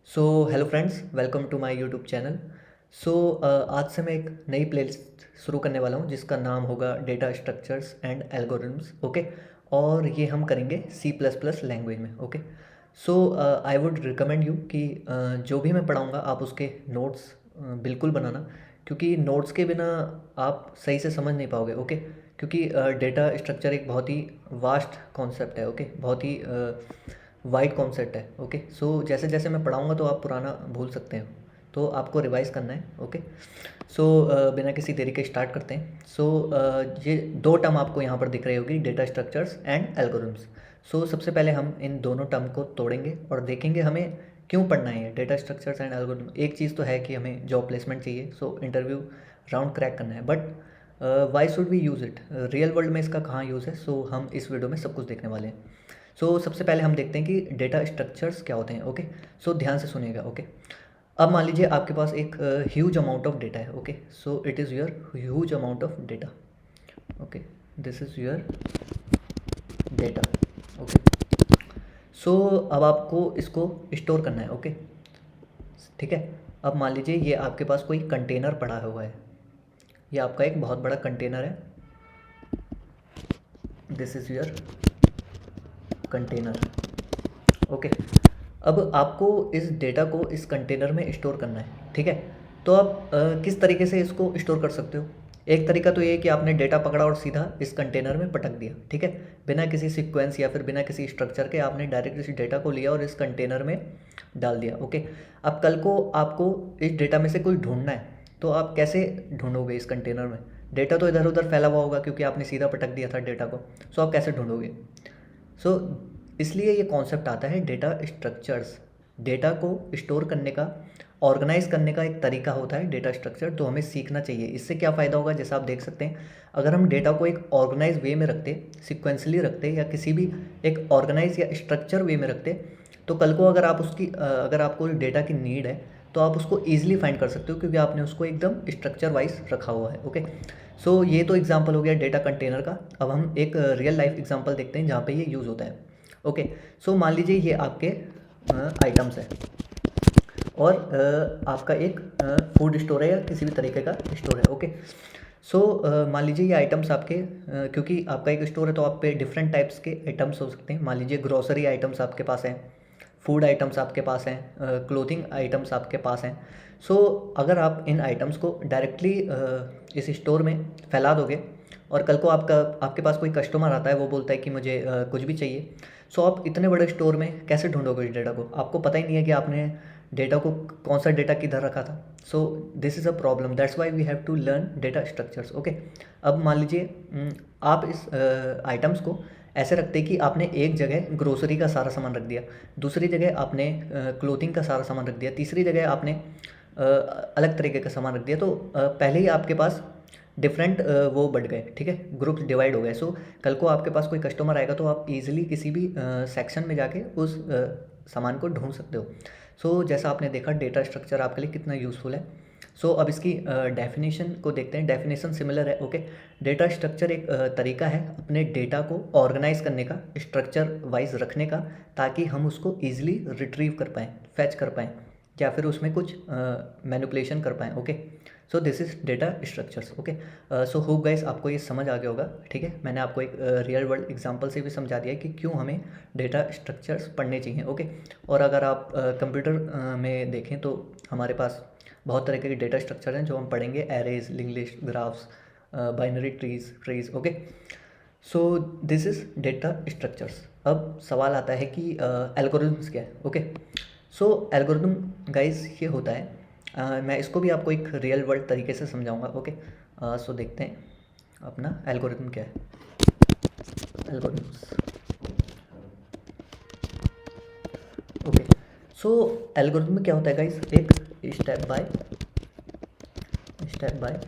So hello friends, welcome to my YouTube channel. So आज से मैं एक नई प्लेलिस्ट शुरू करने वाला हूँ जिसका नाम होगा data structures and algorithms. Okay, और ये हम करेंगे सी प्लस प्लस लैंग्वेज में। Okay, so I would recommend you कि जो भी मैं पढ़ाऊँगा आप उसके नोट्स बिल्कुल बनाना, क्योंकि नोट्स के बिना आप सही से समझ नहीं पाओगे। ओके, क्योंकि डेटा स्ट्रक्चर एक बहुत ही वास्ट कॉन्सेप्ट है। ओके, बहुत ही वाइड कॉन्सेप्ट है। ओके, सो जैसे जैसे मैं पढ़ाऊँगा तो आप पुराना भूल सकते हैं, तो आपको रिवाइज़ करना है। ओके, सो बिना किसी देरी के स्टार्ट करते हैं। सो ये दो टर्म आपको यहाँ पर दिख रही होगी, डेटा स्ट्रक्चर्स एंड एल्गोरिथम्स। सो सबसे पहले हम इन दोनों टर्म को तोड़ेंगे और देखेंगे हमें क्यों पढ़ना है ये डेटा स्ट्रक्चर्स एंड एल्गोरिथम। एक चीज़ तो है कि हमें जॉब प्लेसमेंट चाहिए, सो इंटरव्यू राउंड क्रैक करना है, but why should we use it, real world में इसका कहाँ यूज़ है। सो हम इस वीडियो में सब कुछ देखने वाले हैं। सो सबसे पहले हम देखते हैं कि डेटा स्ट्रक्चर्स क्या होते हैं। ओके, सो ध्यान से सुनिएगा। ओके, अब मान लीजिए आपके पास एक ह्यूज अमाउंट ऑफ डेटा है। Okay, so it is your huge amount of data. Okay, this is your data. Okay, so अब आपको इसको स्टोर करना है। ओके, ठीक है। अब मान लीजिए ये आपके पास कोई कंटेनर पड़ा हुआ है, ये आपका एक बहुत बड़ा कंटेनर है। This is your container. Okay, अब आपको इस डेटा को इस कंटेनर में स्टोर करना है। ठीक है, तो आप किस तरीके से इसको स्टोर कर सकते हो। एक तरीका तो ये है कि आपने डेटा पकड़ा और सीधा इस कंटेनर में पटक दिया। ठीक है, बिना किसी सीक्वेंस या फिर बिना किसी स्ट्रक्चर के आपने डायरेक्ट इस डेटा को लिया और इस कंटेनर में डाल दिया। ओके, अब कल को आपको इस डेटा में से कुछ ढूंढना है, तो आप कैसे ढूंढोगे इस कंटेनर में। डेटा तो इधर उधर फैला हुआ होगा क्योंकि आपने सीधा पटक दिया था डेटा को। सो आप कैसे ढूंढोगे। सो इसलिए ये कॉन्सेप्ट आता है डेटा स्ट्रक्चर्स। डेटा को स्टोर करने का, ऑर्गेनाइज करने का एक तरीका होता है डेटा स्ट्रक्चर, तो हमें सीखना चाहिए। इससे क्या फ़ायदा होगा, जैसा आप देख सकते हैं, अगर हम डेटा को एक ऑर्गेनाइज वे में रखते, सिक्वेंसली रखते, या किसी भी एक ऑर्गेनाइज या स्ट्रक्चर वे में रखते, तो कल को अगर आप उसकी अगर आपको डेटा की नीड है तो आप उसको ईजिली फाइंड कर सकते हो, क्योंकि आपने उसको एकदम स्ट्रक्चर वाइज रखा हुआ है। ओके, सो ये तो एग्जांपल हो गया डेटा कंटेनर का। अब हम एक रियल लाइफ एग्जांपल देखते हैं जहाँ पे ये यूज़ होता है। ओके, सो मान लीजिए ये आपके आइटम्स है और आपका एक फूड स्टोर है या किसी भी तरीके का स्टोर है। ओके, सो मान लीजिए ये आइटम्स आपके क्योंकि आपका एक स्टोर है तो आप पे डिफरेंट टाइप्स के आइटम्स हो सकते हैं। मान लीजिए ग्रोसरी आइटम्स आपके पास हैं, फूड आइटम्स आपके पास हैं, क्लोथिंग आइटम्स आपके पास हैं। सो अगर आप इन आइटम्स को डायरेक्टली इस स्टोर में फैला दोगे और कल को आपके पास कोई कस्टमर आता है, वो बोलता है कि मुझे कुछ भी चाहिए, सो आप इतने बड़े स्टोर में कैसे ढूंढोगे इस डेटा को। आपको पता ही नहीं है कि आपने डेटा को, कौन सा डेटा किधर रखा था। So this is a problem, that's why we have to learn data structures. Okay, अब मान लीजिए आप इस आइटम्स को ऐसे रखते कि आपने एक जगह ग्रोसरी का सारा सामान रख दिया, दूसरी जगह आपने क्लोथिंग का सारा सामान रख दिया, तीसरी जगह आपने अलग तरीके का सामान रख दिया, तो पहले ही आपके पास डिफरेंट वो बढ़ गए। ठीक है, ग्रुप्स डिवाइड हो गए। सो कल को आपके पास कोई कस्टमर आएगा तो आप इजीली किसी भी सेक्शन में जाके उस सामान को ढूंढ सकते हो। सो जैसा आपने देखा डेटा स्ट्रक्चर आपके लिए कितना यूज़फुल है। सो अब इसकी डेफिनेशन को देखते हैं। डेफिनेशन सिमिलर है। ओके, डेटा स्ट्रक्चर एक तरीका है अपने डेटा को ऑर्गेनाइज करने का, स्ट्रक्चर वाइज रखने का, ताकि हम उसको ईजिली रिट्रीव कर पाएँ, फैच कर पाएँ, या फिर उसमें कुछ मैनिपुलेशन कर पाएँ। Okay, so this is data structures. Okay, so hope guys आपको ये समझ आ गया होगा। ठीक है, मैंने आपको एक रियल वर्ल्ड एग्जांपल से भी समझा दिया कि क्यों हमें डेटा स्ट्रक्चर्स पढ़ने चाहिए। ओके, और अगर आप कंप्यूटर में देखें तो हमारे पास बहुत तरह के डेटा स्ट्रक्चर हैं जो हम पढ़ेंगे, arrays, link list, graphs, binary trees. Okay, so this is data structures. अब सवाल आता है कि एल्गोरिथम्स क्या है। ओके, सो एल्गोरिथम गाइस ये होता है, मैं इसको भी आपको एक रियल वर्ल्ड तरीके से समझाऊंगा। ओके, सो देखते हैं अपना एल्गोरिथम क्या है। एल्गोरिथम्स। ओके, सो एल्गोरिथम में क्या होता है गाइस, एक स्टेप बाय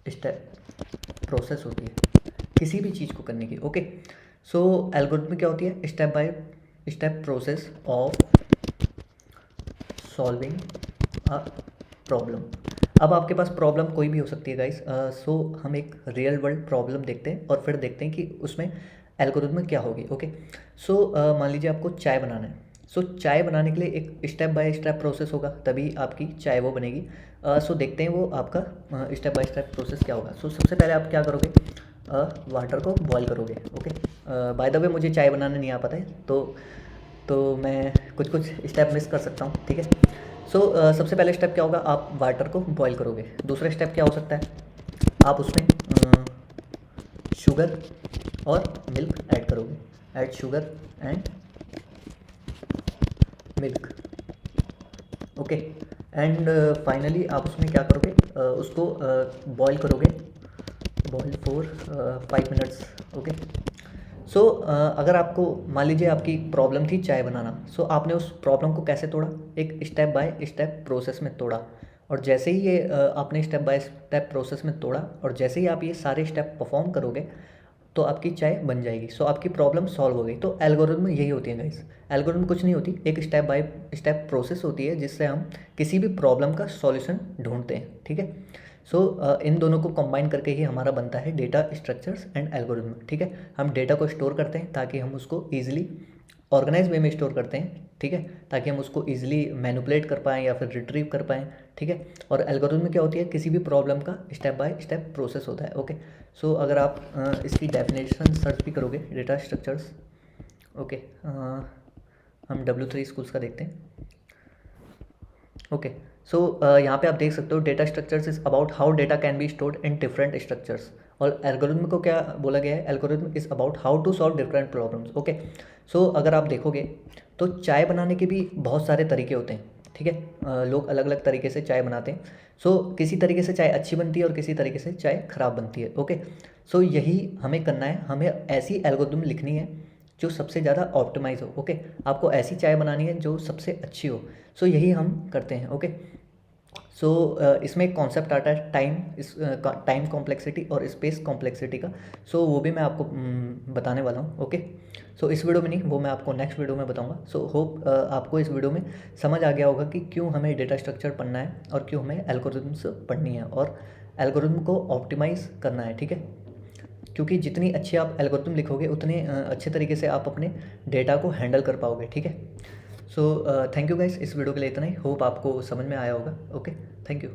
स्टेप प्रोसेस होती है किसी भी चीज़ को करने की। ओके, सो एल्गोरिथम में क्या होती है, step by step process of solving a problem. अब आपके पास प्रॉब्लम कोई भी हो सकती है गाइस। सो हम एक रियल वर्ल्ड प्रॉब्लम देखते हैं और फिर देखते हैं कि उसमें एल्गोरिथम क्या होगी। ओके, सो मान लीजिए आपको चाय बनाना है। सो चाय बनाने के लिए एक स्टेप बाय स्टेप प्रोसेस होगा, तभी आपकी चाय वो बनेगी। सो देखते हैं वो आपका स्टेप बाय स्टेप प्रोसेस क्या होगा। सो सबसे पहले आप क्या करोगे, वाटर को बॉयल करोगे। ओके, बाय द वे मुझे चाय बनाना नहीं आ पाता है, तो मैं कुछ कुछ स्टेप मिस कर सकता हूँ, ठीक है। सो सबसे पहले स्टेप क्या होगा, आप वाटर को बॉयल करोगे। दूसरा स्टेप क्या हो सकता है, आप उसमें शुगर और मिल्क ऐड करोगे। Add sugar and milk. Okay, and finally आप उसमें क्या करोगे, उसको बॉईल करोगे, boil for 5 minutes. Okay, so अगर आपको मान लीजिए आपकी प्रॉब्लम थी चाय बनाना, सो आपने उस प्रॉब्लम को कैसे तोड़ा, एक स्टेप बाय स्टेप प्रोसेस में तोड़ा। और जैसे ही ये आपने स्टेप बाय स्टेप प्रोसेस में तोड़ा, और जैसे ही आप ये सारे स्टेप परफॉर्म करोगे, तो आपकी चाय बन जाएगी। सो आपकी प्रॉब्लम सॉल्व हो गई। तो एल्गोरिथम यही होती है गाइस। एल्गोरिथम कुछ नहीं होती, एक स्टेप बाय स्टेप प्रोसेस होती है जिससे हम किसी भी प्रॉब्लम का सॉल्यूशन ढूंढते हैं, ठीक है। सो इन दोनों को कंबाइन करके ही हमारा बनता है डेटा स्ट्रक्चर्स एंड एल्गोरिथम, ठीक है। हम डेटा को स्टोर करते हैं ताकि हम उसको ईजिली ऑर्गेनाइज वे में स्टोर करते हैं, ठीक है, ताकि हम उसको ईजिली मैनिपुलेट कर पाएँ या फिर रिट्रीव कर पाएँ, ठीक है। और एल्गोरिथम में क्या होती है, किसी भी प्रॉब्लम का स्टेप बाय स्टेप प्रोसेस होता है। ओके, सो अगर आप इसकी डेफिनेशन सर्च भी करोगे, डेटा स्ट्रक्चर्स, ओके, हम W3 स्कूल्स का देखते हैं। ओके, सो यहाँ पे आप देख सकते हो, data structures is about how data can be stored in different structures. और एल्गोरिथम को क्या बोला गया है, algorithm is about how to solve different problems. Okay, so अगर आप देखोगे तो चाय बनाने के भी बहुत सारे तरीके होते हैं, ठीक है। लोग अलग अलग तरीके से चाय बनाते हैं। सो किसी तरीके से चाय अच्छी बनती है और किसी तरीके से चाय ख़राब बनती है। ओके, सो यही हमें करना है, हमें ऐसी एल्गोरिथम लिखनी है जो सबसे ज़्यादा ऑप्टिमाइज़ हो। ओके, आपको ऐसी चाय बनानी है जो सबसे अच्छी हो। सो यही हम करते हैं। ओके, सो इसमें एक कॉन्सेप्ट आता है टाइम कॉम्प्लेक्सिटी और स्पेस कॉम्प्लेक्सिटी का। सो वो भी मैं आपको बताने वाला हूँ। ओके, सो इस वीडियो में नहीं, वो मैं आपको नेक्स्ट वीडियो में बताऊँगा। सो होप आपको इस वीडियो में समझ आ गया होगा कि क्यों हमें डेटा स्ट्रक्चर पढ़ना है और क्यों हमें एल्गोरिथम्स पढ़नी है और एल्गोरिथम को ऑप्टिमाइज़ करना है, ठीक है। क्योंकि जितनी अच्छी आप एल्गोरिथम लिखोगे उतने अच्छे तरीके से आप अपने डेटा को हैंडल कर पाओगे, ठीक है। सो थैंक यू गाइस, इस वीडियो के लिए इतना ही। होप आपको समझ में आया होगा। Okay, thank you.